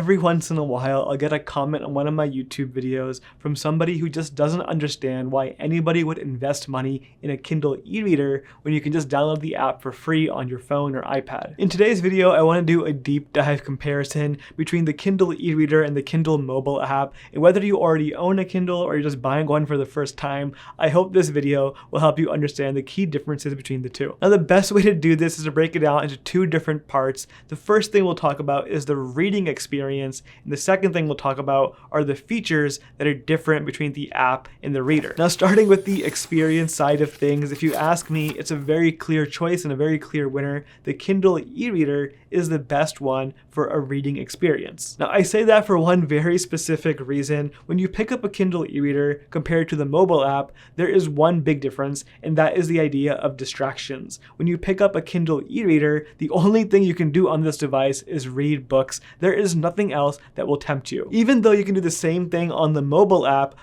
every once in a while, I'll get a comment on one of my YouTube videos from somebody who just doesn't understand why anybody would invest money in a Kindle e-reader when you can just download the app for free on your phone or iPad. In today's video, I want to do a deep dive comparison between the Kindle e-reader and the Kindle mobile app, and whether you already own a Kindle or you're just buying one for the first time, I hope this video will help you understand the key differences between the two. Now, the best way to do this is to break it down into two different parts. The first thing we'll talk about is the reading experience, and the second thing we'll talk about are the features that are different between the app and the reader. Now, starting with the experience side of things, if you ask me, it's a very clear choice and a very clear winner. The Kindle e-reader is the best one for a reading experience. Now, I say that for one very specific reason. When you pick up a Kindle e-reader compared to the mobile app, there is one big difference, and that is the idea of distractions. When you pick up a Kindle e-reader, the only thing you can do on this device is read books. There is nothing else that will tempt you. Even though you can do the same thing on the mobile app,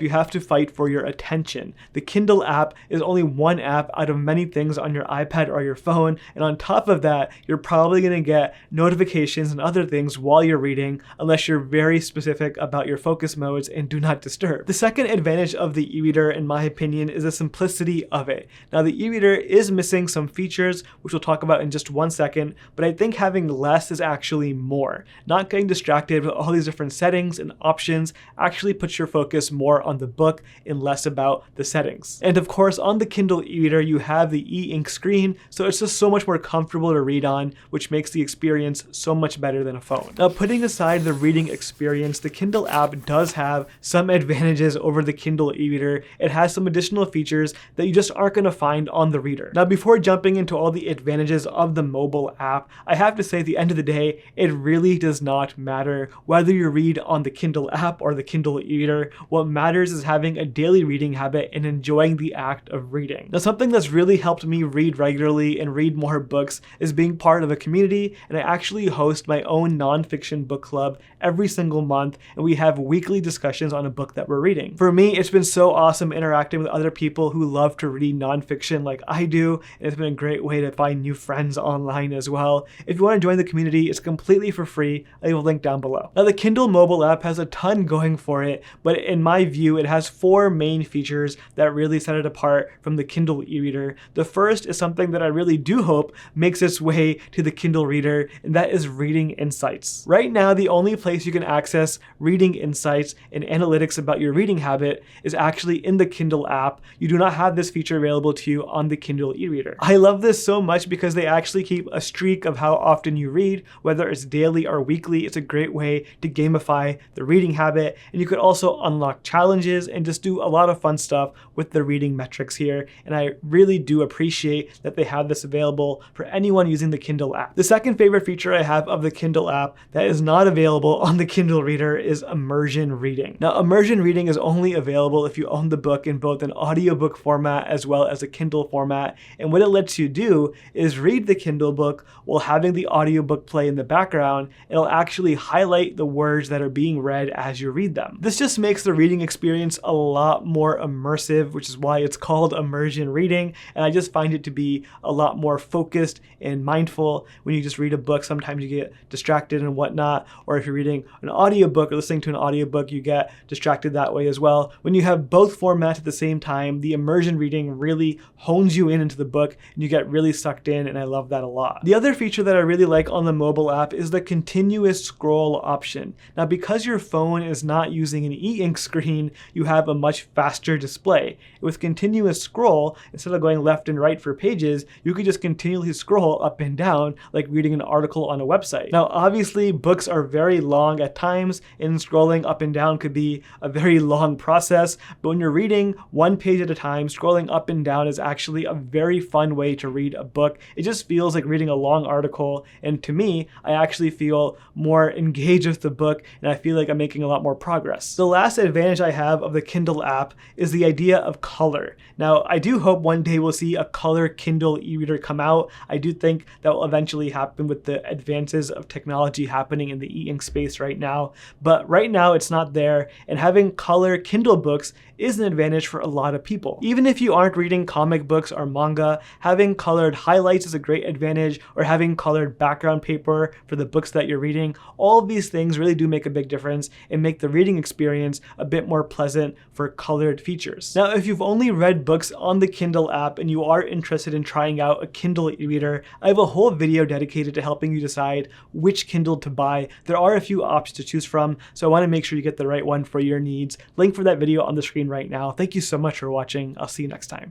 you have to fight for your attention. The Kindle app is only one app out of many things on your iPad or your phone, and on top of that, you're probably going to get notifications and other things while you're reading, unless you're very specific about your focus modes and do not disturb. The second advantage of the e-reader, in my opinion, is the simplicity of it. Now, the e-reader is missing some features, which we'll talk about in just one second, but I think having less is actually more. Not getting distracted with all these different settings and options actually puts your focus more on the book and less about the settings. And of course, on the Kindle e-reader, you have the e-ink screen, so it's just so much more comfortable to read on, which makes the experience so much better than a phone. Now, putting aside the reading experience, the Kindle app does have some advantages over the Kindle e-reader. It has some additional features that you just aren't going to find on the reader. Now, before jumping into all the advantages of the mobile app, I have to say at the end of the day, it really does not matter whether you read on the Kindle app or the Kindle e-reader. What matters is having a daily reading habit and enjoying the act of reading. Now, something that's really helped me read regularly and read more books is being part of a community, and I actually host my own nonfiction book club every single month, and we have weekly discussions on a book that we're reading. For me, it's been so awesome interacting with other people who love to read nonfiction like I do, and it's been a great way to find new friends online as well. If you want to join the community, it's completely for free. I leave a link down below. Now, the Kindle mobile app has a ton going for it, but in my view, it has four main features that really set it apart from the Kindle e-reader. The first is something that I really do hope makes its way to the Kindle reader, and that is reading insights. Right now, the only place you can access reading insights and analytics about your reading habit is actually in the Kindle app. You do not have this feature available to you on the Kindle e-reader. I love this so much because they actually keep a streak of how often you read, whether it's daily or weekly. It's a great way to gamify the reading habit, and you could also unlock challenges and just do a lot of fun stuff with the reading metrics here, and I really do appreciate that they have this available for anyone using the Kindle app. The second favorite feature I have of the Kindle app that is not available on the Kindle reader is immersion reading. Now, immersion reading is only available if you own the book in both an audiobook format as well as a Kindle format, and what it lets you do is read the Kindle book while having the audiobook play in the background. It'll actually highlight the words that are being read as you read them. This just makes the reading experience a lot more immersive, which is why it's called immersion reading, and I just find it to be a lot more focused and mindful. When you just read a book, sometimes you get distracted and whatnot, or if you're reading an audiobook or listening to an audiobook, you get distracted that way as well. When you have both formats at the same time, the immersion reading really hones you into the book, and you get really sucked in, and I love that a lot. The other feature that I really like on the mobile app is the continuous scroll option. Now, because your phone is not using an e-ink screen, you have a much faster display. With continuous scroll, instead of going left and right for pages, you could just continually scroll up and down like reading an article on a website. Now, obviously, books are very long at times, and scrolling up and down could be a very long process, but when you're reading one page at a time, scrolling up and down is actually a very fun way to read a book. It just feels like reading a long article, and to me, I actually feel more engaged with the book, and I feel like I'm making a lot more progress. The last advantage I have of the Kindle app is the idea of color. Now, I do hope one day we'll see a color Kindle e-reader come out. I do think that will eventually happen with the advances of technology happening in the e-ink space right now, but right now it's not there, and having color Kindle books is an advantage for a lot of people. Even if you aren't reading comic books or manga, having colored highlights is a great advantage, or having colored background paper for the books that you're reading. All of these things really do make a big difference and make the reading experience a bit more pleasant for colored features. Now, if you've only read books on the Kindle app and you are interested in trying out a Kindle e-reader, I have a whole video dedicated to helping you decide which Kindle to buy. There are a few options to choose from, so I want to make sure you get the right one for your needs. Link for that video on the screen right now. Thank you so much for watching. I'll see you next time.